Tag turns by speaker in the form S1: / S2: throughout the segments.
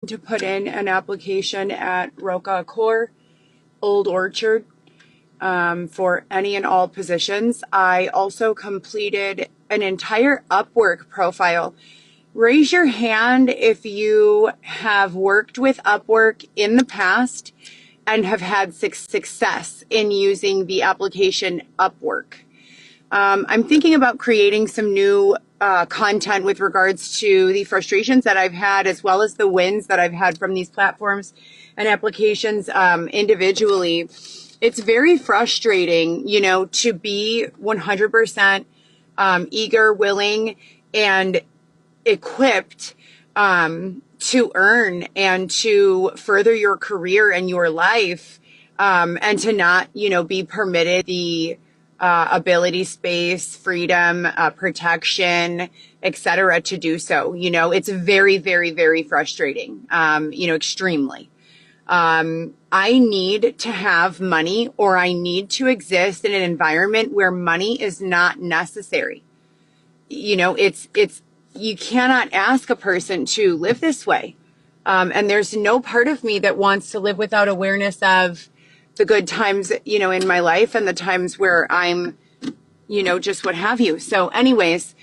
S1: to put in an application at Roca Core, Old Orchard, for any and all positions. I also completed an entire Upwork profile. Raise your hand if you have worked with Upwork in the past and have had success in using the application Upwork. I'm thinking about creating some new content with regards to the frustrations that I've had, as well as the wins that I've had from these platforms and applications individually. It's very frustrating, to be 100% eager, willing, and equipped to earn and to further your career and your life, and to not, be permitted the ability, space, freedom, protection, etc. to do so. It's very, very, very frustrating, extremely. I need to have money, or I need to exist in an environment where money is not necessary. You cannot ask a person to live this way. And there's no part of me that wants to live without awareness of the good times, in my life, and the times where I'm, just what have you. So anyways,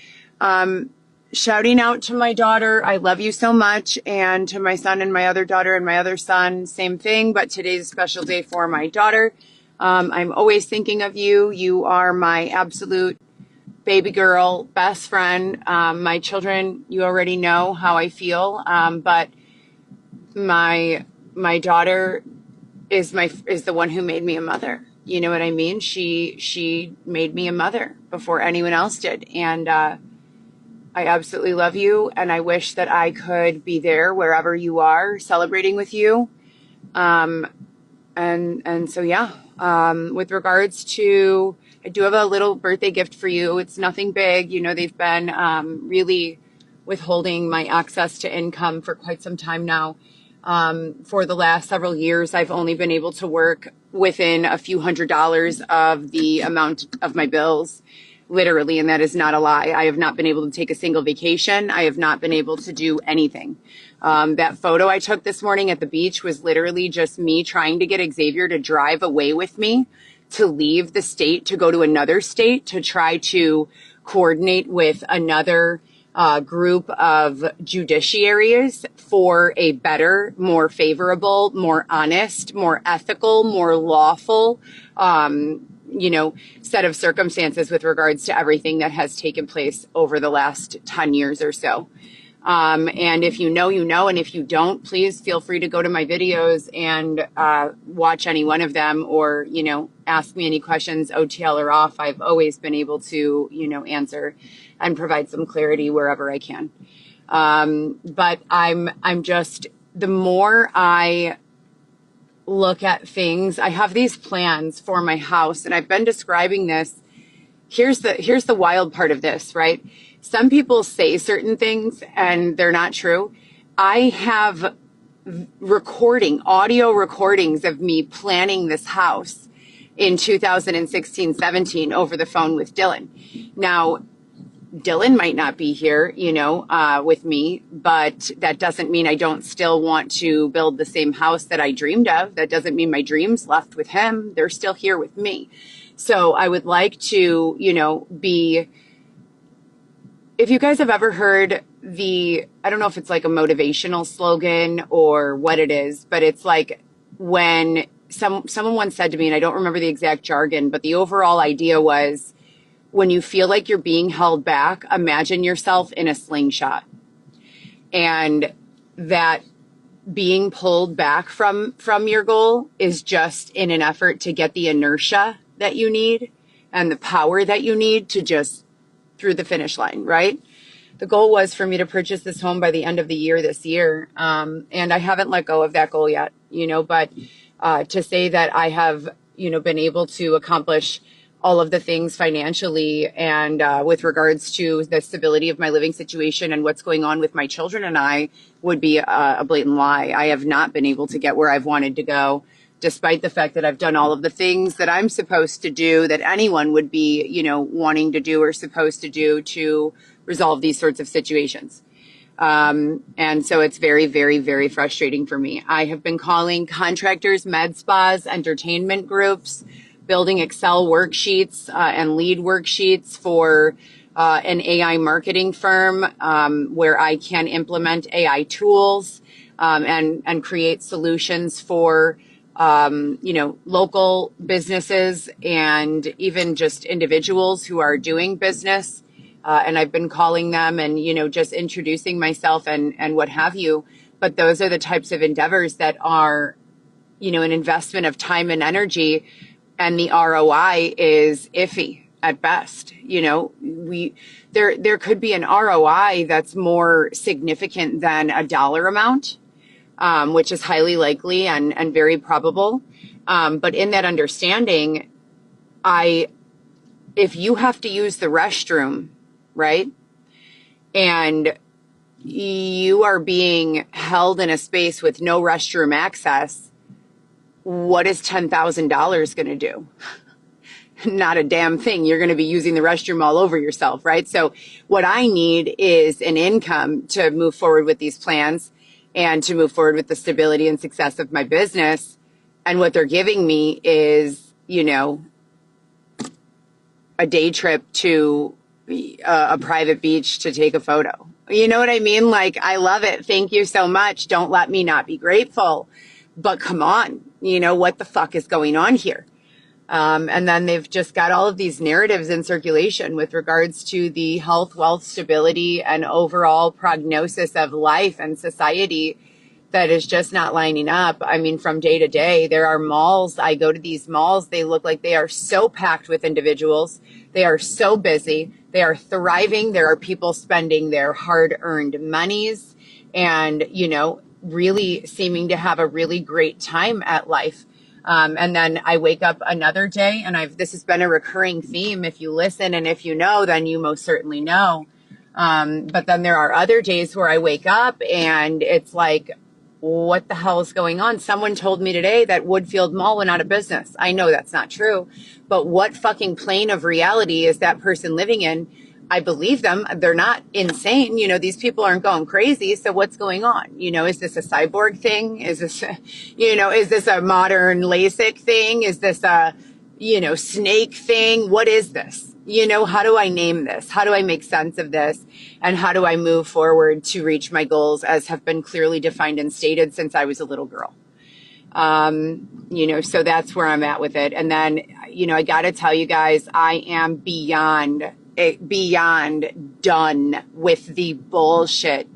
S1: shouting out to my daughter, I love you so much. And to my son and my other daughter and my other son, same thing. But today's a special day for my daughter. I'm always thinking of you. You are my absolute baby girl, best friend. My children, you already know how I feel. But my daughter is the one who made me a mother. You know what I mean? She made me a mother before anyone else did. And I absolutely love you. And I wish that I could be there wherever you are celebrating with you. And so, yeah, with regards to, I do have a little birthday gift for you. It's nothing big. They've been really withholding my access to income for quite some time now. For the last several years, I've only been able to work within a few $100s of the amount of my bills, literally, and that is not a lie. I have not been able to take a single vacation. I have not been able to do anything. That photo I took this morning at the beach was literally just me trying to get Xavier to drive away with me, to leave the state, to go to another state, to try to coordinate with another group of judiciaries for a better, more favorable, more honest, more ethical, more lawful, set of circumstances with regards to everything that has taken place over the last 10 years or so. And if you know, and if you don't, please feel free to go to my videos and watch any one of them, or, ask me any questions, OTL or off. I've always been able to, answer and provide some clarity wherever I can. But I'm just, the more I look at things, I have these plans for my house, and I've been describing this. Here's the wild part of this, right? Some people say certain things and they're not true. I have audio recordings of me planning this house in 2016, 17 over the phone with Dylan. Now, Dylan might not be here, with me, but that doesn't mean I don't still want to build the same house that I dreamed of. That doesn't mean my dreams left with him. They're still here with me. So I would like to, if you guys have ever heard I don't know if it's like a motivational slogan or what it is, but it's like when someone once said to me, and I don't remember the exact jargon, but the overall idea was, when you feel like you're being held back, imagine yourself in a slingshot. And that being pulled back from your goal is just in an effort to get the inertia that you need and the power that you need to just through the finish line, right? The goal was for me to purchase this home by the end of the year this year. And I haven't let go of that goal yet, but to say that I have, been able to accomplish all of the things financially and with regards to the stability of my living situation and what's going on with my children and I would be a blatant lie. I have not been able to get where I've wanted to go, despite the fact that I've done all of the things that I'm supposed to do, that anyone would be, wanting to do or supposed to do to resolve these sorts of situations. And so it's very, very, very frustrating for me. I have been calling contractors, med spas, entertainment groups, building Excel worksheets and lead worksheets for an AI marketing firm where I can implement AI tools and create solutions for local businesses and even just individuals who are doing business. And I've been calling them and, just introducing myself and what have you. But those are the types of endeavors that are, an investment of time and energy. And the ROI is iffy at best. There could be an ROI that's more significant than a dollar amount, which is highly likely and very probable. But in that understanding, if you have to use the restroom, right? And you are being held in a space with no restroom access, what is $10,000 going to do? Not a damn thing. You're going to be using the restroom all over yourself, right? So what I need is an income to move forward with these plans and to move forward with the stability and success of my business. And what they're giving me is, a day trip to a private beach to take a photo. You know what I mean? Like, I love it. Thank you so much. Don't let me not be grateful. But come on, what the fuck is going on here? And then they've just got all of these narratives in circulation with regards to the health, wealth, stability, and overall prognosis of life and society that is just not lining up. I mean, from day to day, there are malls. I go to these malls. They look like they are so packed with individuals. They are so busy. They are thriving. There are people spending their hard-earned monies and, really seeming to have a really great time at life. And then I wake up another day, and this has been a recurring theme. If you listen and if you know, then you most certainly know. But then there are other days where I wake up and it's like, what the hell is going on? Someone told me today that Woodfield Mall went out of business. I know that's not true, but what fucking plane of reality is that person living in? I believe them. They're not insane. These people aren't going crazy. So what's going on? Is this a cyborg thing? Is this, is this a modern LASIK thing? Is this a, snake thing? What is this? How do I name this? How do I make sense of this? And how do I move forward to reach my goals as have been clearly defined and stated since I was a little girl? So that's where I'm at with it. And then, I got to tell you guys, I am beyond done with the bullshit.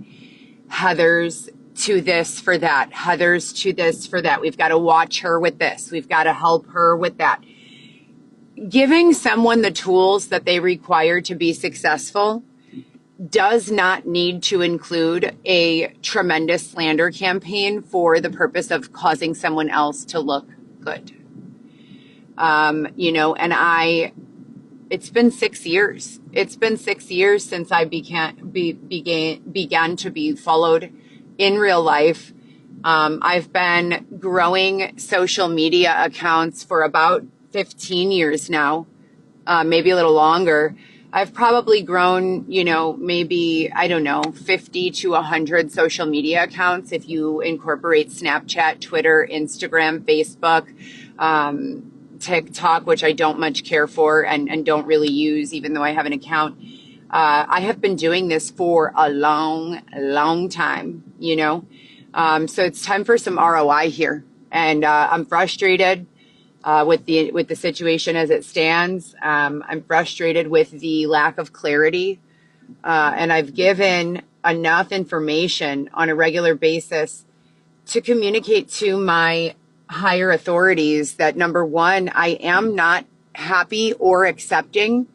S1: Heather's to this for that. Heather's to this for that. We've got to watch her with this. We've got to help her with that. Giving someone the tools that they require to be successful does not need to include a tremendous slander campaign for the purpose of causing someone else to look good. It's been 6 years. It's been 6 years since I began to be followed in real life. I've been growing social media accounts for about 15 years now, maybe a little longer. I've probably grown, maybe, 50 to 100 social media accounts if you incorporate Snapchat, Twitter, Instagram, Facebook, TikTok, which I don't much care for and don't really use, even though I have an account. I have been doing this for a long, long time, so it's time for some ROI here. And I'm frustrated with the situation as it stands. I'm frustrated with the lack of clarity. And I've given enough information on a regular basis to communicate to my higher authorities that, number one, I am not happy or accepting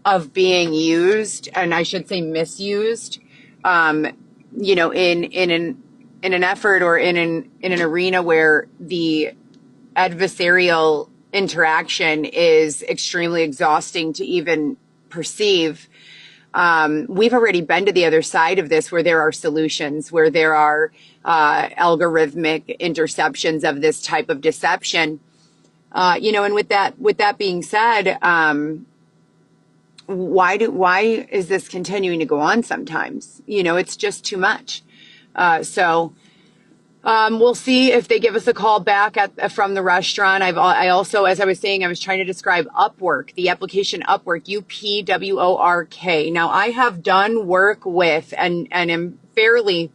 S1: of being used, and I should say misused, in an effort or in an arena where the adversarial interaction is extremely exhausting to even perceive. We've already been to the other side of this, where there are solutions, where there are algorithmic interceptions of this type of deception. And with that being said, why is this continuing to go on sometimes? It's just too much. We'll see if they give us a call back from the restaurant. I also, as I was saying, I was trying to describe Upwork, the application Upwork, UPWORK. Now, I have done work with and am fairly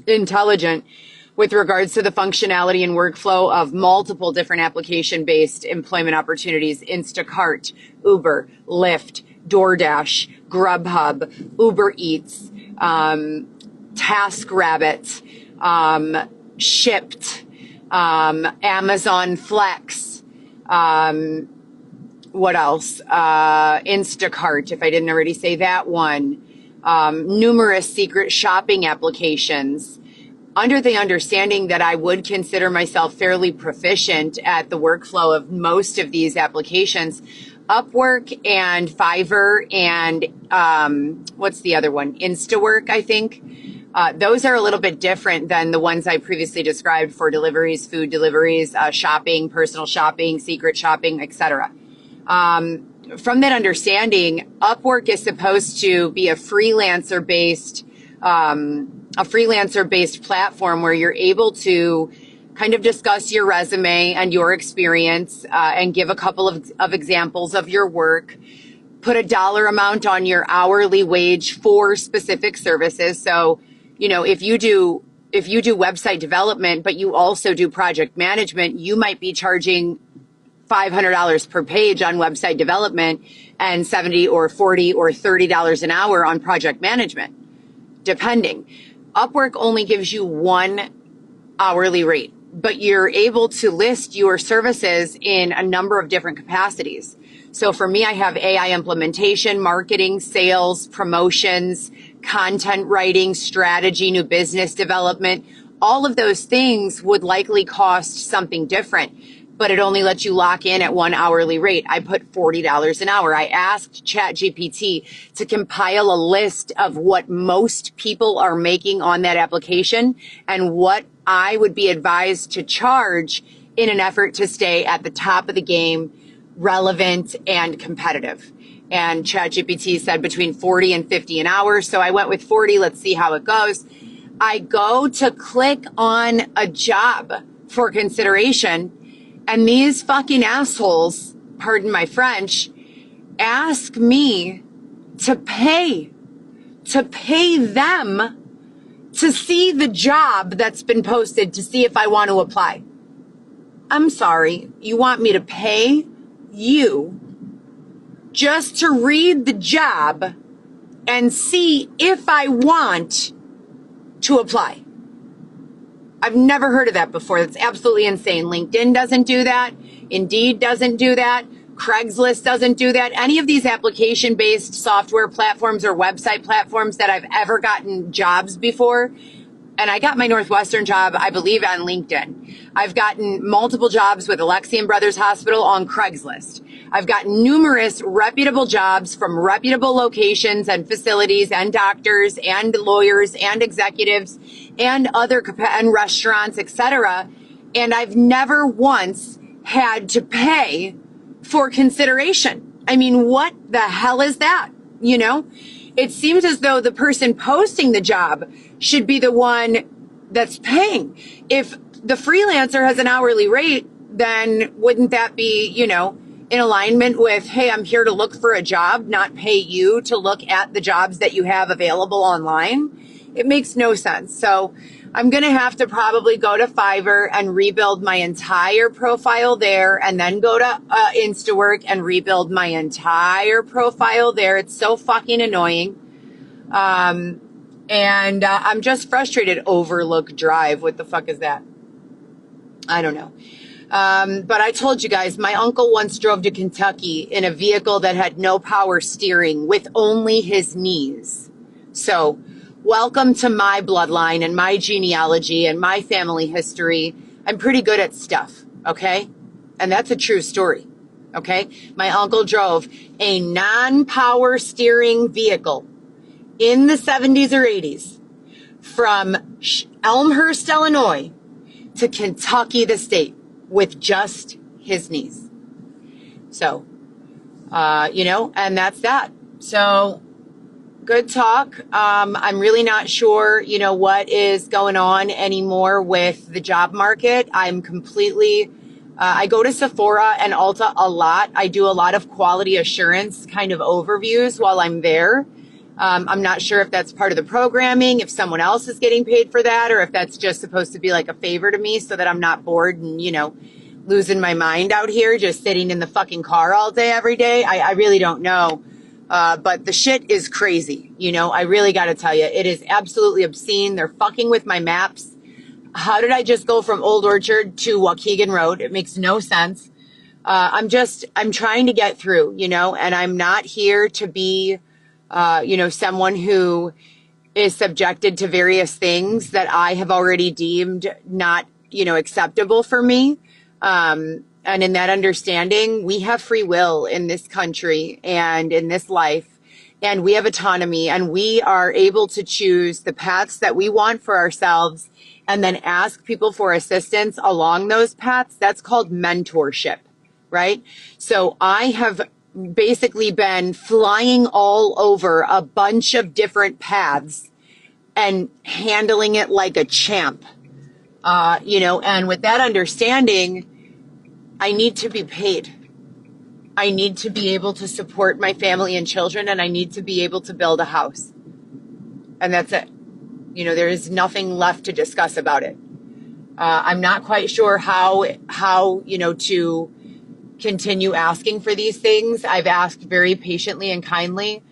S1: intelligent with regards to the functionality and workflow of multiple different application-based employment opportunities: Instacart, Uber, Lyft, DoorDash, Grubhub, Uber Eats, TaskRabbit, Shipped, Amazon Flex, what else? Instacart, if I didn't already say that one. Numerous secret shopping applications. Under the understanding that I would consider myself fairly proficient at the workflow of most of these applications, Upwork and Fiverr and what's the other one? Instawork, I think. Those are a little bit different than the ones I previously described for deliveries, food deliveries, shopping, personal shopping, secret shopping, etc. From that understanding, Upwork is supposed to be a freelancer-based platform where you're able to kind of discuss your resume and your experience and give a couple of examples of your work, put a dollar amount on your hourly wage for specific services. So, if you do website development, but you also do project management, you might be charging $500 per page on website development and $70 or $40 or $30 an hour on project management, depending. Upwork only gives you one hourly rate, but you're able to list your services in a number of different capacities. So for me, I have AI implementation, marketing, sales, promotions, content writing, strategy, new business development. All of those things would likely cost something different, but it only lets you lock in at one hourly rate. I put $40 an hour. I asked ChatGPT to compile a list of what most people are making on that application and what I would be advised to charge in an effort to stay at the top of the game, relevant and competitive. And ChatGPT said between 40 and 50 an hour. So I went with 40. Let's see how it goes. I go to click on a job for consideration, and these fucking assholes, pardon my French, ask me to pay them to see the job that's been posted to see if I want to apply. I'm sorry, you want me to pay you just to read the job and see if I want to apply? I've never heard of that before. That's absolutely insane. LinkedIn doesn't do that. Indeed doesn't do that. Craigslist doesn't do that. Any of these application-based software platforms or website platforms that I've ever gotten jobs before, and I got my Northwestern job, I believe, on LinkedIn. I've gotten multiple jobs with Alexian Brothers Hospital on Craigslist. I've gotten numerous reputable jobs from reputable locations and facilities and doctors and lawyers and executives and and restaurants, etc. And I've never once had to pay for consideration. I mean, what the hell is that? It seems as though the person posting the job should be the one that's paying. If the freelancer has an hourly rate, then wouldn't that be, in alignment with, hey, I'm here to look for a job, not pay you to look at the jobs that you have available online? It makes no sense. So I'm going to have to probably go to Fiverr and rebuild my entire profile there, and then go to Instawork and rebuild my entire profile there. It's so fucking annoying. And I'm just frustrated. Overlook Drive. What the fuck is that? I don't know. But I told you guys, my uncle once drove to Kentucky in a vehicle that had no power steering with only his knees. So welcome to my bloodline and my genealogy and my family history. I'm pretty good at stuff, okay? And that's a true story, okay? My uncle drove a non-power steering vehicle in the 70s or 80s from Elmhurst, Illinois to Kentucky, the state, with just his knees. So, and that's that. So good talk. I'm really not sure, what is going on anymore with the job market. I'm completely, I go to Sephora and Ulta a lot. I do a lot of quality assurance kind of overviews while I'm there. I'm not sure if that's part of the programming, if someone else is getting paid for that, or if that's just supposed to be like a favor to me so that I'm not bored and, losing my mind out here, just sitting in the fucking car all day, every day. I really don't know. But the shit is crazy. I really got to tell you, it is absolutely obscene. They're fucking with my maps. How did I just go from Old Orchard to Waukegan Road? It makes no sense. I'm trying to get through, and I'm not here to be, someone who is subjected to various things that I have already deemed not, acceptable for me. And in that understanding, we have free will in this country and in this life, and we have autonomy, and we are able to choose the paths that we want for ourselves and then ask people for assistance along those paths. That's called mentorship, right? So I have basically been flying all over a bunch of different paths and handling it like a champ, and with that understanding, I need to be paid. I need to be able to support my family and children, and I need to be able to build a house. And that's it. There is nothing left to discuss about it. I'm not quite sure how, to continue asking for these things. I've asked very patiently and kindly.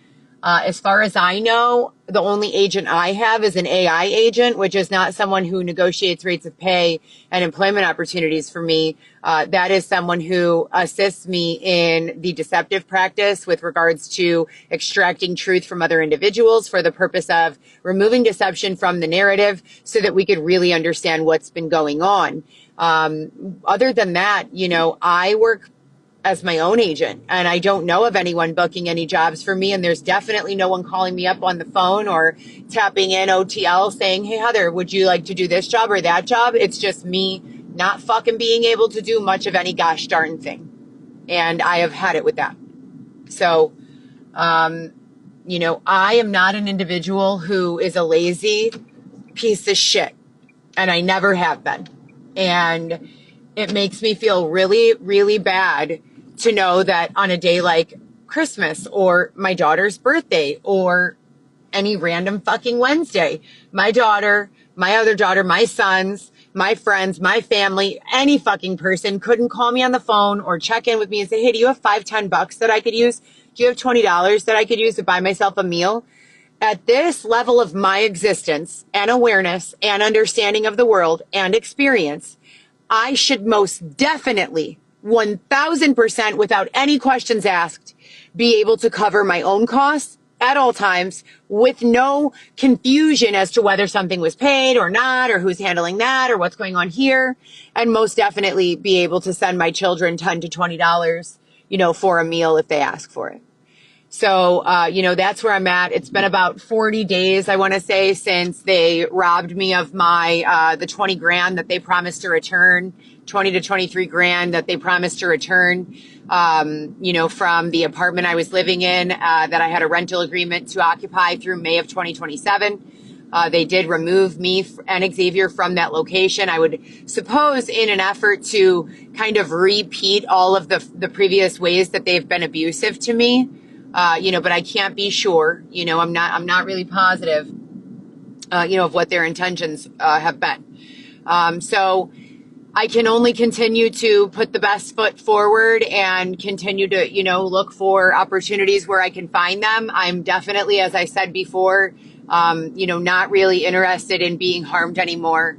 S1: As far as I know, the only agent I have is an AI agent, which is not someone who negotiates rates of pay and employment opportunities for me. That is someone who assists me in the deceptive practice with regards to extracting truth from other individuals for the purpose of removing deception from the narrative so that we could really understand what's been going on. Other than that, I work as my own agent, and I don't know of anyone booking any jobs for me. And there's definitely no one calling me up on the phone or tapping in OTL saying, hey, Heather, would you like to do this job or that job? It's just me not fucking being able to do much of any gosh darn thing. And I have had it with that. So, I am not an individual who is a lazy piece of shit, and I never have been. And it makes me feel really, really bad to know that on a day like Christmas or my daughter's birthday or any random fucking Wednesday, my daughter, my other daughter, my sons, my friends, my family, any fucking person couldn't call me on the phone or check in with me and say, hey, do you have $5-10 that I could use? Do you have $20 that I could use to buy myself a meal? At this level of my existence and awareness and understanding of the world and experience, I should most definitely 1000% without any questions asked be able to cover my own costs at all times with no confusion as to whether something was paid or not, or who's handling that or what's going on here. And most definitely be able to send my children $10 to $20, for a meal if they ask for it. So, that's where I'm at. It's been about 40 days, I want to say, since they robbed me of my, the 20 grand that they promised to return, 20 to 23 grand that they promised to return, from the apartment I was living in, that I had a rental agreement to occupy through May of 2027. They did remove me and Xavier from that location. I would suppose in an effort to kind of repeat all of the previous ways that they've been abusive to me. But I can't be sure, I'm not really positive, of what their intentions, have been. So I can only continue to put the best foot forward and continue to, look for opportunities where I can find them. I'm definitely, as I said before, not really interested in being harmed anymore,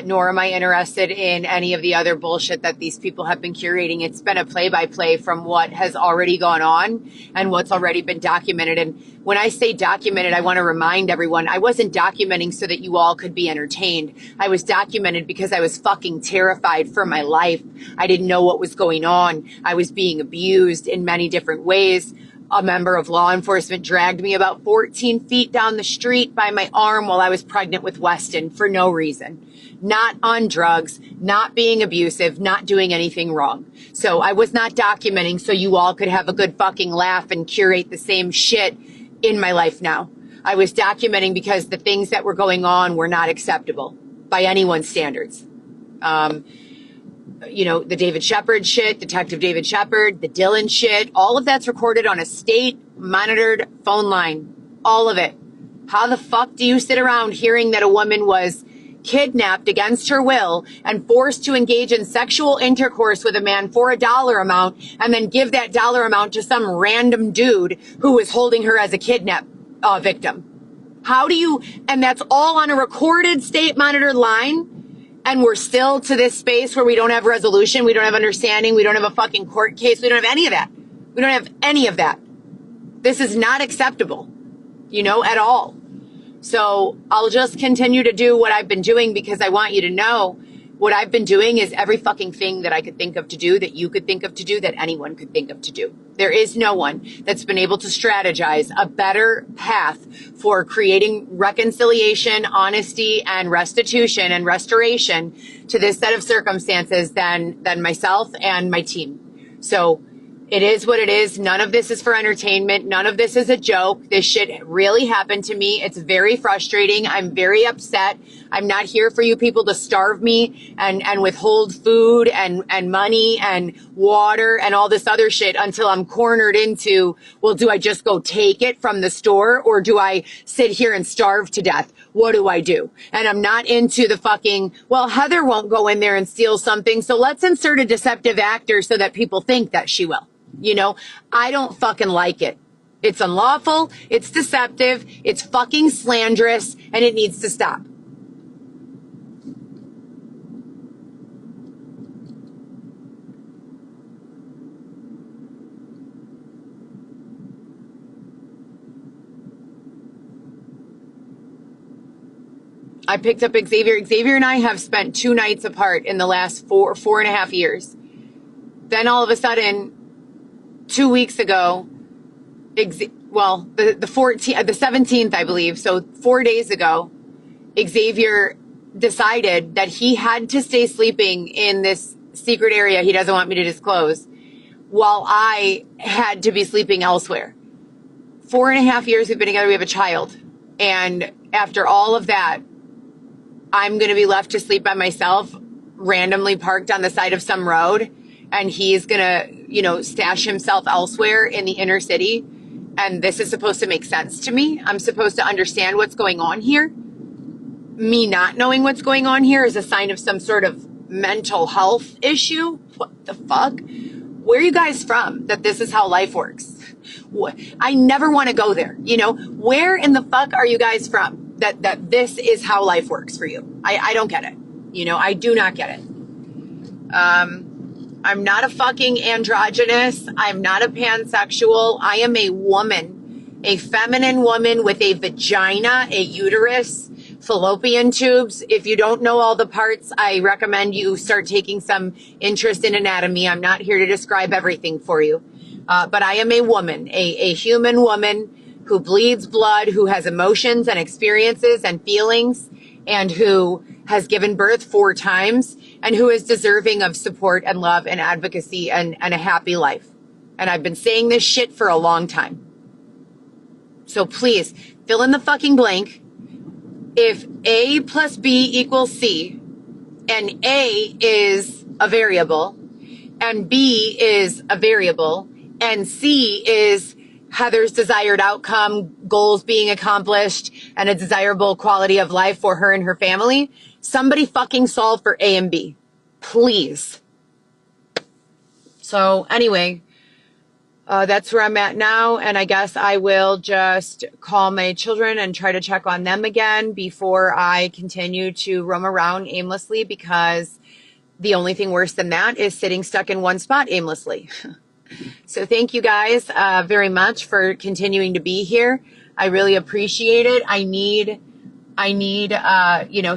S1: nor am I interested in any of the other bullshit that these people have been curating. It's been a play-by-play from what has already gone on and what's already been documented. And when I say documented, I want to remind everyone, I wasn't documenting so that you all could be entertained. I was documented because I was fucking terrified for my life. I didn't know what was going on. I was being abused in many different ways. a member of law enforcement dragged me about 14 feet down the street by my arm while I was pregnant with Weston for no reason. Not on drugs, not being abusive, not doing anything wrong. So I was not documenting so you all could have a good fucking laugh and curate the same shit in my life now. I was documenting because the things that were going on were not acceptable by anyone's standards. The David Shepard shit, Detective David Shepard, the Dylan shit, all of that's recorded on a state monitored phone line. All of it. How the fuck do you sit around hearing that a woman was kidnapped against her will and forced to engage in sexual intercourse with a man for a dollar amount and then give that dollar amount to some random dude who was holding her as a kidnap victim? How do you, and that's all on a recorded state monitored line? And we're still to this space where we don't have resolution, we don't have understanding, we don't have a fucking court case, we don't have any of that. We don't have any of that. This is not acceptable, at all. So I'll just continue to do what I've been doing because I want you to know what I've been doing is every fucking thing that I could think of to do, that you could think of to do, that anyone could think of to do. There is no one that's been able to strategize a better path for creating reconciliation, honesty, and restitution and restoration to this set of circumstances than myself and my team. So it is what it is. None of this is for entertainment. None of this is a joke. This shit really happened to me. It's very frustrating. I'm very upset. I'm not here for you people to starve me and withhold food and money and water and all this other shit until I'm cornered into, well, do I just go take it from the store or do I sit here and starve to death? What do I do? And I'm not into the fucking, well, Heather won't go in there and steal something, so let's insert a deceptive actor so that people think that she will. I don't fucking like it. It's unlawful, it's deceptive, it's fucking slanderous, and it needs to stop. I picked up Xavier. Xavier and I have spent 2 nights apart in the last 4.5 years. Then all of a sudden, 2 weeks ago, the 17th, I believe, so 4 days ago, Xavier decided that he had to stay sleeping in this secret area he doesn't want me to disclose while I had to be sleeping elsewhere. 4.5 years we've been together, we have a child. And after all of that, I'm going to be left to sleep by myself, randomly parked on the side of some road. And he's going to, stash himself elsewhere in the inner city. And this is supposed to make sense to me. I'm supposed to understand what's going on here. Me not knowing what's going on here is a sign of some sort of mental health issue. What the fuck? Where are you guys from that this is how life works? I never want to go there. Where in the fuck are you guys from that this is how life works for you? I don't get it. I do not get it. I'm not a fucking androgynous. I'm not a pansexual. I am a woman, a feminine woman with a vagina, a uterus, fallopian tubes. If you don't know all the parts, I recommend you start taking some interest in anatomy. I'm not here to describe everything for you. But I am a woman, a human woman who bleeds blood, who has emotions and experiences and feelings, and who has given birth 4 times, and who is deserving of support and love and advocacy and a happy life. And I've been saying this shit for a long time. So please, fill in the fucking blank. If A plus B equals C, and A is a variable, and B is a variable, and C is Heather's desired outcome, goals being accomplished, and a desirable quality of life for her and her family, somebody fucking solve for A and B. Please. So anyway, that's where I'm at now. And I guess I will just call my children and try to check on them again before I continue to roam around aimlessly, because the only thing worse than that is sitting stuck in one spot aimlessly. So thank you guys very much for continuing to be here. I really appreciate it. I need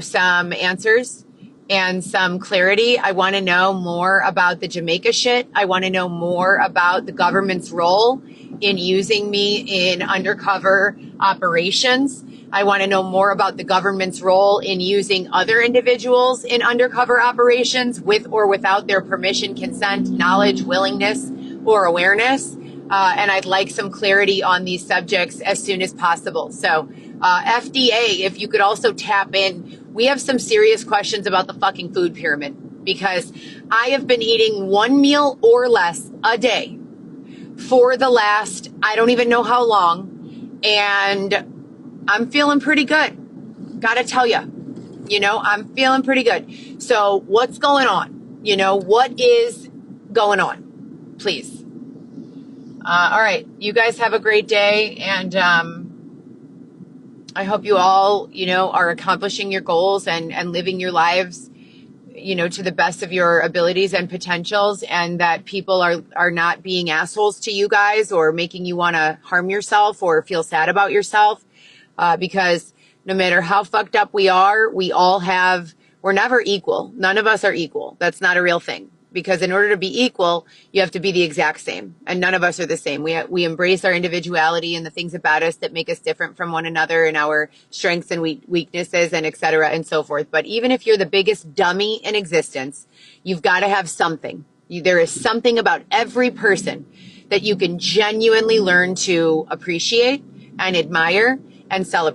S1: some answers and some clarity. I want to know more about the Jamaica shit. I want to know more about the government's role in using me in undercover operations. I want to know more about the government's role in using other individuals in undercover operations with or without their permission, consent, knowledge, willingness, or awareness. And I'd like some clarity on these subjects as soon as possible. So, FDA, if you could also tap in, we have some serious questions about the fucking food pyramid, because I have been eating one meal or less a day for the last, I don't even know how long, and I'm feeling pretty good. Gotta tell you, I'm feeling pretty good. So what's going on? What is going on? Please. All right. You guys have a great day. And I hope you all, are accomplishing your goals and living your lives, to the best of your abilities and potentials, and that people are not being assholes to you guys or making you want to harm yourself or feel sad about yourself. Because no matter how fucked up we are, we're never equal. None of us are equal. That's not a real thing. Because in order to be equal, you have to be the exact same. And none of us are the same. We embrace our individuality and the things about us that make us different from one another, and our strengths and weaknesses, and et cetera and so forth. But even if you're the biggest dummy in existence, you've got to have something. There is something about every person that you can genuinely learn to appreciate and admire and celebrate.